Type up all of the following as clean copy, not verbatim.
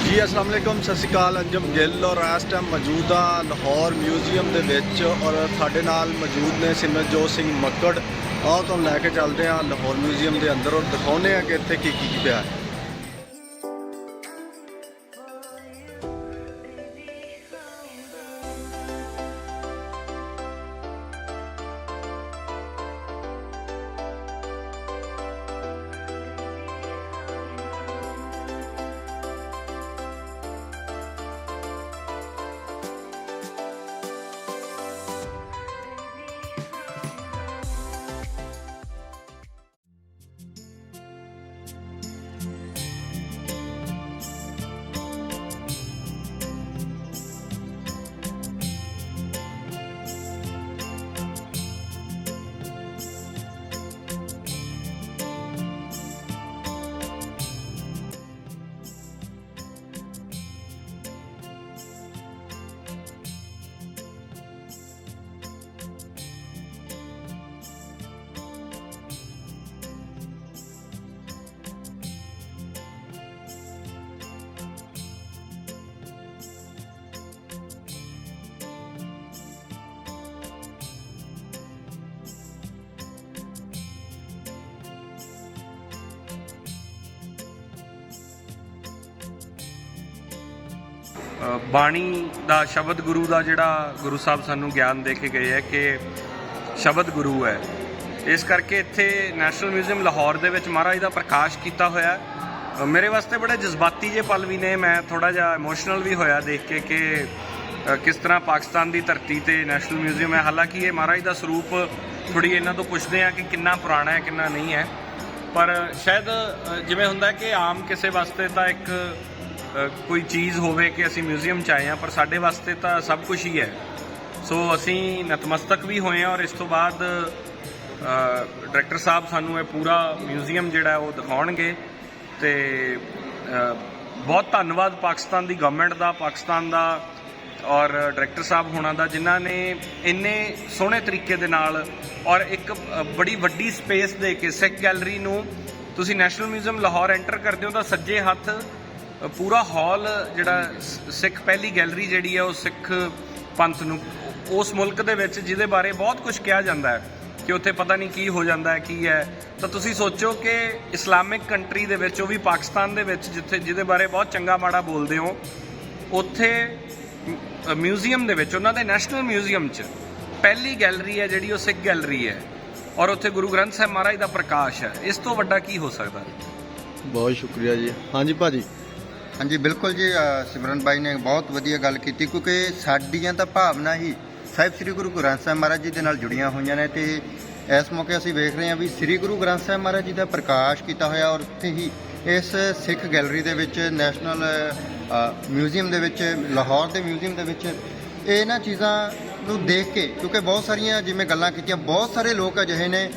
जी अस्सलाम वालेकुम सत श्री अकाल। अंजम गिल और इस टाइम मौजूद हाँ लाहौर म्यूजियम के विच और साडे नाल मौजूद ने सिमरनजोत सिंह मक्कड़। आओ तुहानूं लैके चलते हैं लाहौर म्यूजियम के अंदर और दिखाने कि इत्थे की पिया है। ਬਾਣੀ ਦਾ ਸ਼ਬਦ ਗੁਰੂ ਦਾ ਜਿਹੜਾ ਗੁਰੂ ਸਾਹਿਬ ਸਾਨੂੰ ਗਿਆਨ ਦੇ ਕੇ ਗਏ ਹੈ ਕਿ ਸ਼ਬਦ ਗੁਰੂ ਹੈ। ਇਸ ਕਰਕੇ ਇੱਥੇ ਨੈਸ਼ਨਲ ਮਿਊਜ਼ੀਅਮ ਲਾਹੌਰ ਦੇ ਵਿੱਚ ਮਹਾਰਾਜ ਦਾ ਪ੍ਰਕਾਸ਼ ਕੀਤਾ ਹੋਇਆ। ਮੇਰੇ ਵਾਸਤੇ ਬੜੇ ਜਜ਼ਬਾਤੀ ਜਿਹੇ ਪਲ ਵੀ ਨੇ। ਮੈਂ ਥੋੜ੍ਹਾ ਜਿਹਾ ਇਮੋਸ਼ਨਲ ਵੀ ਹੋਇਆ ਦੇਖ ਕੇ ਕਿ ਕਿਸ ਤਰ੍ਹਾਂ ਪਾਕਿਸਤਾਨ ਦੀ ਧਰਤੀ 'ਤੇ ਨੈਸ਼ਨਲ ਮਿਊਜ਼ੀਅਮ ਹੈ। ਹਾਲਾਂਕਿ ਇਹ ਮਹਾਰਾਜ ਦਾ ਸਰੂਪ ਥੋੜ੍ਹੀ ਇਹਨਾਂ ਤੋਂ ਪੁੱਛਦੇ ਹਾਂ ਕਿ ਕਿੰਨਾ ਪੁਰਾਣਾ ਹੈ ਕਿੰਨਾ ਨਹੀਂ ਹੈ, ਪਰ ਸ਼ਾਇਦ ਜਿਵੇਂ ਹੁੰਦਾ ਕਿ ਆਮ ਕਿਸੇ ਵਾਸਤੇ ਤਾਂ ਇੱਕ ਕੋਈ ਚੀਜ਼ ਹੋਵੇ ਕਿ ਅਸੀਂ ਮਿਊਜ਼ੀਅਮ 'ਚ ਆਏ ਹਾਂ, ਪਰ ਸਾਡੇ ਵਾਸਤੇ ਤਾਂ ਸਭ ਕੁਝ ਹੀ ਹੈ। ਸੋ ਅਸੀਂ ਨਤਮਸਤਕ ਵੀ ਹੋਏ ਹਾਂ ਔਰ ਇਸ ਤੋਂ ਬਾਅਦ ਡਾਇਰੈਕਟਰ ਸਾਹਿਬ ਸਾਨੂੰ ਇਹ ਪੂਰਾ ਮਿਊਜ਼ੀਅਮ ਜਿਹੜਾ ਉਹ ਦਿਖਾਉਣਗੇ। ਅਤੇ ਬਹੁਤ ਧੰਨਵਾਦ ਪਾਕਿਸਤਾਨ ਦੀ ਗਵਰਨਮੈਂਟ ਦਾ, ਪਾਕਿਸਤਾਨ ਦਾ ਔਰ ਡਾਇਰੈਕਟਰ ਸਾਹਿਬ ਹੋਣਾ ਦਾ, ਜਿਨ੍ਹਾਂ ਨੇ ਇੰਨੇ ਸੋਹਣੇ ਤਰੀਕੇ ਦੇ ਨਾਲ ਔਰ ਇੱਕ ਬੜੀ ਵੱਡੀ ਸਪੇਸ ਦੇ ਕੇ ਸਿੱਖ ਗੈਲਰੀ ਨੂੰ, ਤੁਸੀਂ ਨੈਸ਼ਨਲ ਮਿਊਜ਼ੀਅਮ ਲਾਹੌਰ ਐਂਟਰ ਕਰਦੇ ਹੋ ਤਾਂ ਸੱਜੇ ਹੱਥ ਪੂਰਾ ਹਾਲ ਜਿਹੜਾ ਸਿੱਖ ਪਹਿਲੀ ਗੈਲਰੀ ਜਿਹੜੀ ਹੈ ਉਹ ਸਿੱਖ ਪੰਥ ਨੂੰ ਉਸ ਮੁਲਕ ਦੇ ਵਿੱਚ ਜਿਹਦੇ ਬਾਰੇ ਬਹੁਤ ਕੁਝ ਕਿਹਾ ਜਾਂਦਾ ਹੈ ਕਿ ਉੱਥੇ ਪਤਾ ਨਹੀਂ ਕੀ ਹੋ ਜਾਂਦਾ ਹੈ ਕੀ ਹੈ, ਤਾਂ ਤੁਸੀਂ ਸੋਚੋ ਕਿ ਇਸਲਾਮਿਕ ਕੰਟਰੀ ਦੇ ਵਿੱਚ, ਉਹ ਵੀ ਪਾਕਿਸਤਾਨ ਦੇ ਵਿੱਚ, ਜਿੱਥੇ ਜਿਹਦੇ ਬਾਰੇ ਬਹੁਤ ਚੰਗਾ ਮਾੜਾ ਬੋਲਦੇ ਹੋ, ਉੱਥੇ ਮਿਊਜ਼ੀਅਮ ਦੇ ਵਿੱਚ, ਉਹਨਾਂ ਦੇ ਨੈਸ਼ਨਲ ਮਿਊਜ਼ੀਅਮ 'ਚ ਪਹਿਲੀ ਗੈਲਰੀ ਹੈ ਜਿਹੜੀ ਉਹ ਸਿੱਖ ਗੈਲਰੀ ਹੈ ਔਰ ਉੱਥੇ ਗੁਰੂ ਗ੍ਰੰਥ ਸਾਹਿਬ ਮਹਾਰਾਜ ਦਾ ਪ੍ਰਕਾਸ਼ ਹੈ। ਇਸ ਤੋਂ ਵੱਡਾ ਕੀ ਹੋ ਸਕਦਾ। बहुत शुक्रिया जी। हाँ जी भाजी। हाँ जी बिल्कुल जी, सिमरन भाई ने बहुत वधिया गल की, क्योंकि साडियां तां भावना ही ਸਾਹਿਬ ਸ੍ਰੀ ਗੁਰੂ ਗ੍ਰੰਥ ਸਾਹਿਬ ਮਹਾਰਾਜ ਜੀ ਦੇ ਨਾਲ ਜੁੜੀਆਂ ਹੋਈਆਂ ਨੇ। ਤੇ ਇਸ ਮੌਕੇ ਅਸੀਂ ਵੇਖ ਰਹੇ ਹਾਂ ਵੀ ਸ੍ਰੀ ਗੁਰੂ ਗ੍ਰੰਥ ਸਾਹਿਬ ਮਹਾਰਾਜ ਜੀ ਦਾ ਪ੍ਰਕਾਸ਼ ਕੀਤਾ ਹੋਇਆ ਔਰ ਉੱਥੇ ਹੀ ਇਸ ਸਿੱਖ ਗੈਲਰੀ ਦੇ ਵਿੱਚ, ਨੈਸ਼ਨਲ ਮਿਊਜ਼ੀਅਮ ਦੇ ਵਿੱਚ, ਲਾਹੌਰ ਦੇ ਮਿਊਜ਼ੀਅਮ ਦੇ ਵਿੱਚ ਇਹਨਾਂ ਚੀਜ਼ਾਂ ਨੂੰ ਦੇਖ ਕੇ, ਕਿਉਂਕਿ ਬਹੁਤ ਸਾਰੀਆਂ ਜਿਵੇਂ ਗੱਲਾਂ ਕੀਤੀਆਂ, ਬਹੁਤ ਸਾਰੇ ਲੋਕ ਅਜਿਹੇ ਨੇ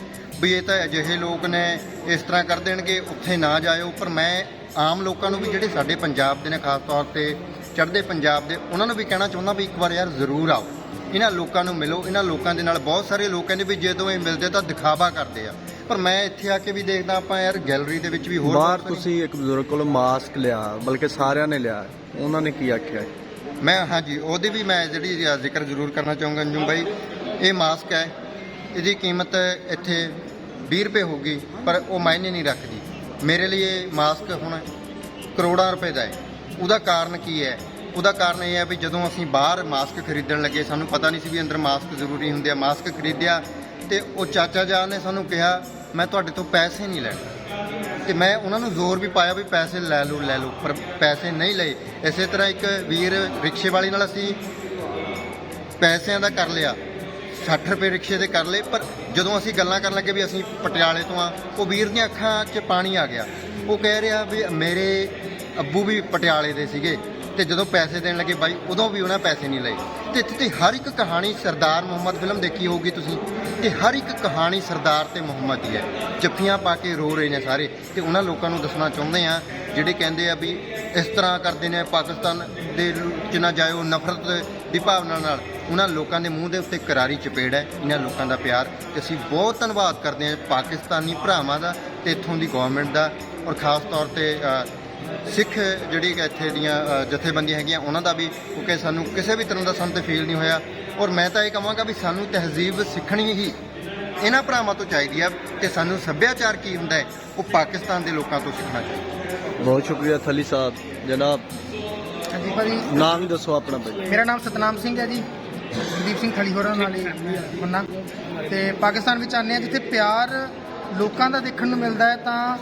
ਵੀ ਇਹ ਤਾਂ ਅਜਿਹੇ ਲੋਕ ਨੇ ਇਸ ਤਰ੍ਹਾਂ ਕਰ ਦੇਣਗੇ, ਉੱਥੇ ਨਾ ਜਾਇਓ। ਪਰ ਮੈਂ ਆਮ ਲੋਕਾਂ ਨੂੰ ਵੀ ਜਿਹੜੇ ਸਾਡੇ ਪੰਜਾਬ ਦੇ ਨੇ, ਖਾਸ ਤੌਰ 'ਤੇ ਚੜ੍ਹਦੇ ਪੰਜਾਬ ਦੇ, ਉਹਨਾਂ ਨੂੰ ਵੀ ਕਹਿਣਾ ਚਾਹੁੰਦਾ ਵੀ ਇੱਕ ਵਾਰ ਯਾਰ ਜ਼ਰੂਰ ਆਓ, ਇਹਨਾਂ ਲੋਕਾਂ ਨੂੰ ਮਿਲੋ। ਇਹਨਾਂ ਲੋਕਾਂ ਦੇ ਨਾਲ ਬਹੁਤ ਸਾਰੇ ਲੋਕ ਕਹਿੰਦੇ ਵੀ ਜਦੋਂ ਇਹ ਮਿਲਦੇ ਤਾਂ ਦਿਖਾਵਾ ਕਰਦੇ ਆ, ਪਰ ਮੈਂ ਇੱਥੇ ਆ ਕੇ ਵੀ ਦੇਖਦਾ ਆਪਾਂ ਯਾਰ ਗੈਲਰੀ ਦੇ ਵਿੱਚ ਵੀ ਹੋਰ ਬਾਹਰ ਤੁਸੀਂ ਇੱਕ ਬਜ਼ੁਰਗ ਕੋਲੋਂ ਮਾਸਕ ਲਿਆ, ਬਲਕਿ ਸਾਰਿਆਂ ਨੇ ਲਿਆ, ਉਹਨਾਂ ਨੇ ਕੀ ਆਖਿਆ? ਮੈਂ ਹਾਂਜੀ ਉਹਦੀ ਵੀ ਮੈਂ ਜਿਹੜੀ ਜ਼ਿਕਰ ਜ਼ਰੂਰ ਕਰਨਾ ਚਾਹੂੰਗਾ ਅੰਜੁਮ ਭਾਈ। ਇਹ ਮਾਸਕ ਹੈ, ਇਹਦੀ ਕੀਮਤ ਇੱਥੇ 20 ਰੁਪਏ ਹੋਊਗੀ, ਪਰ ਉਹ ਮਾਇਨੇ ਨਹੀਂ ਰੱਖਦੀ। ਮੇਰੇ ਲਈ ਇਹ ਮਾਸਕ ਹੁਣ ਕਰੋੜਾਂ ਰੁਪਏ ਦਾ ਹੈ। ਉਹਦਾ ਕਾਰਨ ਕੀ ਹੈ? ਉਹਦਾ ਕਾਰਨ ਇਹ ਹੈ ਵੀ ਜਦੋਂ ਅਸੀਂ ਬਾਹਰ ਮਾਸਕ ਖਰੀਦਣ ਲੱਗੇ, ਸਾਨੂੰ ਪਤਾ ਨਹੀਂ ਸੀ ਵੀ ਅੰਦਰ ਮਾਸਕ ਜ਼ਰੂਰੀ ਹੁੰਦੇ ਆ। ਮਾਸਕ ਖਰੀਦਿਆ ਅਤੇ ਉਹ ਚਾਚਾ ਜਾਨ ਨੇ ਸਾਨੂੰ ਕਿਹਾ ਮੈਂ ਤੁਹਾਡੇ ਤੋਂ ਪੈਸੇ ਨਹੀਂ ਲੈਣੇ, ਅਤੇ ਮੈਂ ਉਹਨਾਂ ਨੂੰ ਜ਼ੋਰ ਵੀ ਪਾਇਆ ਵੀ ਪੈਸੇ ਲੈ ਲਓ, ਪਰ ਪੈਸੇ ਨਹੀਂ ਲਏ। ਇਸੇ ਤਰ੍ਹਾਂ ਇੱਕ ਵੀਰ ਰਿਕਸ਼ੇ ਵਾਲੀ ਨਾਲ ਅਸੀਂ ਪੈਸਿਆਂ ਦਾ ਕਰ ਲਿਆ, 60 ਰੁਪਏ ਰਿਕਸ਼ੇ ਦੇ ਕਰ ਲਏ, ਪਰ ਜਦੋਂ ਅਸੀਂ ਗੱਲਾਂ ਕਰਨ ਲੱਗੇ ਵੀ ਅਸੀਂ ਪਟਿਆਲੇ ਤੋਂ ਆ, ਉਹ ਵੀਰ ਦੀਆਂ ਅੱਖਾਂ 'ਚ ਪਾਣੀ ਆ ਗਿਆ। ਉਹ ਕਹਿ ਰਿਹਾ ਵੀ ਮੇਰੇ ਅੱਬੂ ਵੀ ਪਟਿਆਲੇ ਦੇ ਸੀਗੇ ਤੇ ਜਦੋਂ ਪੈਸੇ ਦੇਣ ਲੱਗੇ ਬਾਈ, ਉਦੋਂ ਵੀ ਉਹਨਾਂ ਪੈਸੇ ਨਹੀਂ ਲਏ। ਤੇ ਇੱਥੇ ਹਰ ਇੱਕ ਕਹਾਣੀ, ਸਰਦਾਰ ਮੁਹੰਮਦ ਫਿਲਮ ਦੇਖੀ ਹੋਊਗੀ ਤੁਸੀਂ, ਤੇ ਹਰ ਇੱਕ ਕਹਾਣੀ ਸਰਦਾਰ ਤੇ ਮੁਹੰਮਦ ਦੀ ਹੈ। ਜੱਫੀਆਂ ਪਾ ਕੇ ਰੋ ਰਹੇ ਨੇ ਸਾਰੇ। ਤੇ ਉਹਨਾਂ ਲੋਕਾਂ ਨੂੰ ਦੱਸਣਾ ਚਾਹੁੰਦੇ ਆ ਜਿਹੜੇ ਕਹਿੰਦੇ ਆ ਵੀ ਇਸ ਤਰ੍ਹਾਂ ਕਰਦੇ ਨੇ, ਪਾਕਿਸਤਾਨ ਦੇ 'ਚ ਨਾ ਜਾਇਓ, ਨਫ਼ਰਤ ਦੀ ਭਾਵਨਾ ਨਾਲ। ਉਹਨਾਂ ਲੋਕਾਂ ਦੇ ਮੂੰਹ ਦੇ ਉੱਤੇ ਕਰਾਰੀ ਚਪੇੜ ਹੈ ਇਹਨਾਂ ਲੋਕਾਂ ਦਾ ਪਿਆਰ। ਤੇ ਅਸੀਂ ਬਹੁਤ ਧੰਨਵਾਦ ਕਰਦੇ ਹਾਂ ਪਾਕਿਸਤਾਨੀ ਭਰਾਵਾਂ ਦਾ ਤੇ ਇੱਥੋਂ ਦੀ ਗੌਰਮੈਂਟ ਦਾ, ਔਰ ਖ਼ਾਸ ਤੌਰ 'ਤੇ ਸਿੱਖ ਜਿਹੜੀ ਕਿ ਇੱਥੇ ਦੀਆਂ ਜਥੇਬੰਦੀਆਂ ਹੈਗੀਆਂ ਉਹਨਾਂ ਦਾ ਵੀ, ਕਿਉਂਕਿ ਸਾਨੂੰ ਕਿਸੇ ਵੀ ਤਰ੍ਹਾਂ ਦਾ ਸਾਨੂੰ ਤਾਂ ਫੀਲ ਨਹੀਂ ਹੋਇਆ। ਔਰ ਮੈਂ ਤਾਂ ਇਹ ਕਹਾਂਗਾ ਵੀ ਸਾਨੂੰ ਤਹਿਜ਼ੀਬ ਸਿੱਖਣੀ ਹੀ ਇਹਨਾਂ ਭਰਾਵਾਂ ਤੋਂ ਚਾਹੀਦੀ ਆ, ਤੇ ਸਾਨੂੰ ਸੱਭਿਆਚਾਰ ਕੀ ਹੁੰਦਾ ਹੈ ਉਹ ਪਾਕਿਸਤਾਨ ਦੇ ਲੋਕਾਂ ਤੋਂ ਸਿੱਖਣਾ ਚਾਹੀਦਾ। ਬਹੁਤ ਸ਼ੁਕਰੀਆ ਥਲੀ ਸਾਹਿਬ ਜਨਾਬ। ਹਾਂਜੀ ਭਾਜੀ, ਨਾਮ ਹੀ ਦੱਸੋ ਆਪਣਾ ਭਾਈ। ਮੇਰਾ ਨਾਮ ਸਤਨਾਮ ਸਿੰਘ ਹੈ ਜੀ, ਗੁਰਦੀਪ ਸਿੰਘ ਖਲੀ ਹੋਰਾਂ ਨਾਲ ਹੀ ਮੰਨਾ। ਤੇ ਪਾਕਿਸਤਾਨ ਵਿੱਚ ਆਉਂਦੇ ਹਾਂ ਜਿੱਥੇ ਪਿਆਰ ਲੋਕਾਂ ਦਾ ਦੇਖਣ ਨੂੰ ਮਿਲਦਾ ਹੈ, ਤਾਂ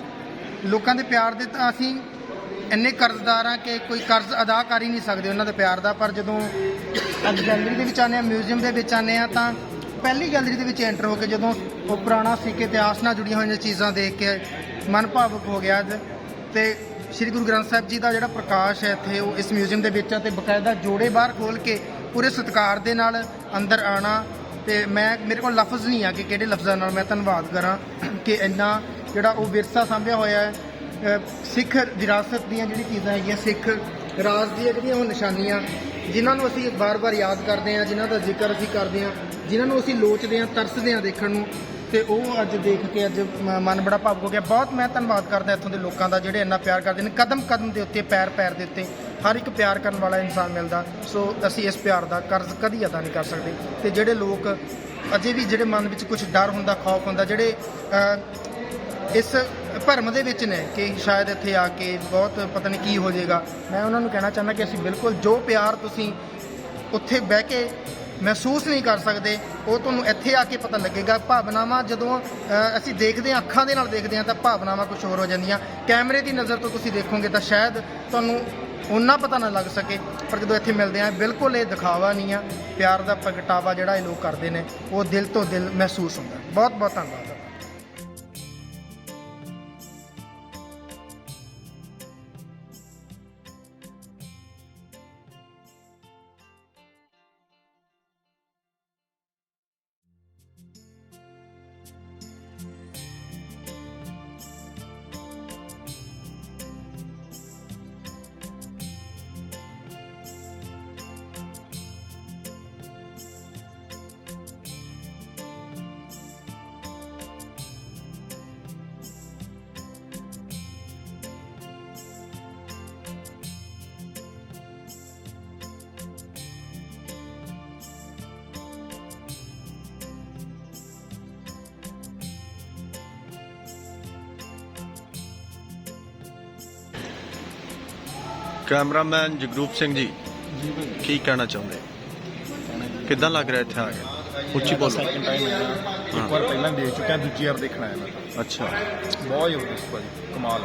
ਲੋਕਾਂ ਦੇ ਪਿਆਰ ਦੇ ਤਾਂ ਅਸੀਂ ਇੰਨੇ ਕਰਜ਼ਦਾਰ ਹਾਂ ਕਿ ਕੋਈ ਕਰਜ਼ ਅਦਾ ਕਰ ਹੀ ਨਹੀਂ ਸਕਦੇ ਉਹਨਾਂ ਦੇ ਪਿਆਰ ਦਾ। ਪਰ ਜਦੋਂ ਅੱਜ ਗੈਲਰੀ ਦੇ ਵਿੱਚ ਆਉਂਦੇ ਹਾਂ, ਮਿਊਜ਼ੀਅਮ ਦੇ ਵਿੱਚ ਆਉਂਦੇ ਹਾਂ, ਤਾਂ ਪਹਿਲੀ ਗੈਲਰੀ ਦੇ ਵਿੱਚ ਐਂਟਰ ਹੋ ਕੇ ਜਦੋਂ ਉਹ ਪੁਰਾਣਾ ਸਿੱਖ ਇਤਿਹਾਸ ਨਾਲ ਜੁੜੀਆਂ ਹੋਈਆਂ ਚੀਜ਼ਾਂ ਦੇਖ ਕੇ ਮਨ ਭਾਵੁਕ ਹੋ ਗਿਆ ਅੱਜ। ਤੇ ਸ਼੍ਰੀ ਗੁਰੂ ਗ੍ਰੰਥ ਸਾਹਿਬ ਜੀ ਦਾ ਜਿਹੜਾ ਪ੍ਰਕਾਸ਼ ਹੈ ਇੱਥੇ, ਉਹ ਇਸ ਮਿਊਜ਼ੀਅਮ ਦੇ ਵਿੱਚ ਆ, ਤੇ ਬਕਾਇਦਾ ਜੋੜੇ ਬਾਹਰ ਖੋਲ੍ਹ ਕੇ ਪੂਰੇ ਸਤਿਕਾਰ ਦੇ ਨਾਲ ਅੰਦਰ ਆਉਣਾ। ਤੇ ਮੇਰੇ ਕੋਲ ਲਫ਼ਜ਼ ਨਹੀਂ ਆ ਕਿ ਕਿਹੜੇ ਲਫ਼ਜ਼ਾਂ ਨਾਲ ਮੈਂ ਧੰਨਵਾਦ ਕਰਾਂ ਕਿ ਇੰਨਾ ਜਿਹੜਾ ਉਹ ਵਿਰਸਾ ਸਾਂਭਿਆ ਹੋਇਆ ਹੈ। ਸਿੱਖ ਵਿਰਾਸਤ ਦੀਆਂ ਜਿਹੜੀ ਚੀਜ਼ਾਂ ਹੈਗੀਆਂ, ਸਿੱਖ ਰਾਜ ਦੀਆਂ ਜਿਹੜੀਆਂ ਉਹ ਨਿਸ਼ਾਨੀਆਂ, ਜਿਨ੍ਹਾਂ ਨੂੰ ਅਸੀਂ ਬਾਰ-ਬਾਰ ਯਾਦ ਕਰਦੇ ਹਾਂ, ਜਿਨ੍ਹਾਂ ਦਾ ਜ਼ਿਕਰ ਅਸੀਂ ਕਰਦੇ ਹਾਂ, ਜਿਨ੍ਹਾਂ ਨੂੰ ਅਸੀਂ ਲੋਚਦੇ ਹਾਂ, ਤਰਸਦੇ ਹਾਂ ਦੇਖਣ ਨੂੰ, ਤੇ ਉਹ ਅੱਜ ਦੇਖ ਕੇ ਅੱਜ ਮਨ ਬੜਾ ਭਾਵੁਕ ਹੋ ਗਿਆ। ਬਹੁਤ ਮੈਂ ਧੰਨਵਾਦ ਕਰਦਾ ਇੱਥੋਂ ਦੇ ਲੋਕਾਂ ਦਾ ਜਿਹੜੇ ਇੰਨਾ ਪਿਆਰ ਕਰਦੇ ਨੇ। ਕਦਮ ਕਦਮ ਦੇ ਉੱਤੇ, ਪੈਰ ਪੈਰ ਦੇ ਉੱਤੇ ਹਰ ਇੱਕ ਪਿਆਰ ਕਰਨ ਵਾਲਾ ਇਨਸਾਨ ਮਿਲਦਾ। ਸੋ ਅਸੀਂ ਇਸ ਪਿਆਰ ਦਾ ਕਰਜ਼ ਕਦੀ ਅਦਾ ਨਹੀਂ ਕਰ ਸਕਦੇ। ਤੇ ਜਿਹੜੇ ਲੋਕ ਅਜੇ ਵੀ ਜਿਹੜੇ ਮਨ ਵਿੱਚ ਕੁਝ ਡਰ ਹੁੰਦਾ, ਖੌਫ ਹੁੰਦਾ, ਜਿਹੜੇ ਇਸ ਭਰਮ ਦੇ ਵਿੱਚ ਨੇ ਕਿ ਸ਼ਾਇਦ ਇੱਥੇ ਆ ਕੇ ਬਹੁਤ ਪਤਾ ਨਹੀਂ ਕੀ ਹੋ ਜਾਏਗਾ, ਮੈਂ ਉਹਨਾਂ ਨੂੰ ਕਹਿਣਾ ਚਾਹੁੰਦਾ ਕਿ ਅਸੀਂ ਬਿਲਕੁਲ ਜੋ ਪਿਆਰ ਤੁਸੀਂ ਉੱਥੇ ਬਹਿ ਕੇ ਮਹਿਸੂਸ ਨਹੀਂ ਕਰ ਸਕਦੇ, ਉਹ ਤੁਹਾਨੂੰ ਇੱਥੇ ਆ ਕੇ ਪਤਾ ਲੱਗੇਗਾ। ਭਾਵਨਾਵਾਂ ਜਦੋਂ ਅਸੀਂ ਦੇਖਦੇ ਹਾਂ, ਅੱਖਾਂ ਦੇ ਨਾਲ ਦੇਖਦੇ ਹਾਂ, ਤਾਂ ਭਾਵਨਾਵਾਂ ਕੁਝ ਹੋਰ ਹੋ ਜਾਂਦੀਆਂ। ਕੈਮਰੇ ਦੀ ਨਜ਼ਰ ਤੋਂ ਤੁਸੀਂ ਦੇਖੋਗੇ ਤਾਂ ਸ਼ਾਇਦ ਤੁਹਾਨੂੰ ਓਨਾ ਪਤਾ ਨਾ ਲੱਗ ਸਕੇ, ਪਰ ਜਦੋਂ ਇੱਥੇ ਮਿਲਦੇ ਆ ਬਿਲਕੁਲ ਇਹ ਦਿਖਾਵਾ ਨਹੀਂ ਆ, ਪਿਆਰ ਦਾ ਪ੍ਰਗਟਾਵਾ ਜਿਹੜਾ ਇਹ ਲੋਕ ਕਰਦੇ ਨੇ ਉਹ ਦਿਲ ਤੋਂ ਦਿਲ ਮਹਿਸੂਸ ਹੁੰਦਾ। ਬਹੁਤ ਬਹੁਤ ਧੰਨਵਾਦ। ਕੈਮਰਾਮੈਨ ਜਗਰੂਪ ਸਿੰਘ ਜੀ, ਕੀ ਕਹਿਣਾ ਚਾਹੁੰਦੇ? ਕਿੱਦਾਂ ਲੱਗ ਰਿਹਾ ਇੱਥੇ ਆ ਕੇ? ਉੱਚੀ ਬੋਲੋ। ਸੈਕਿੰਡ ਟਾਈਮ ਇੱਕ ਵਾਰ ਪਹਿਲਾਂ ਦੇਖ ਚੁੱਕਿਆ, ਦੂਜੀ ਵਾਰ ਦੇਖਣਾ ਹੈ ਮੈਂ। ਅੱਛਾ, ਬਹੁਤ ਜ਼ਬਰਦਸਤ ਭਾਜੀ, ਕਮਾਲ।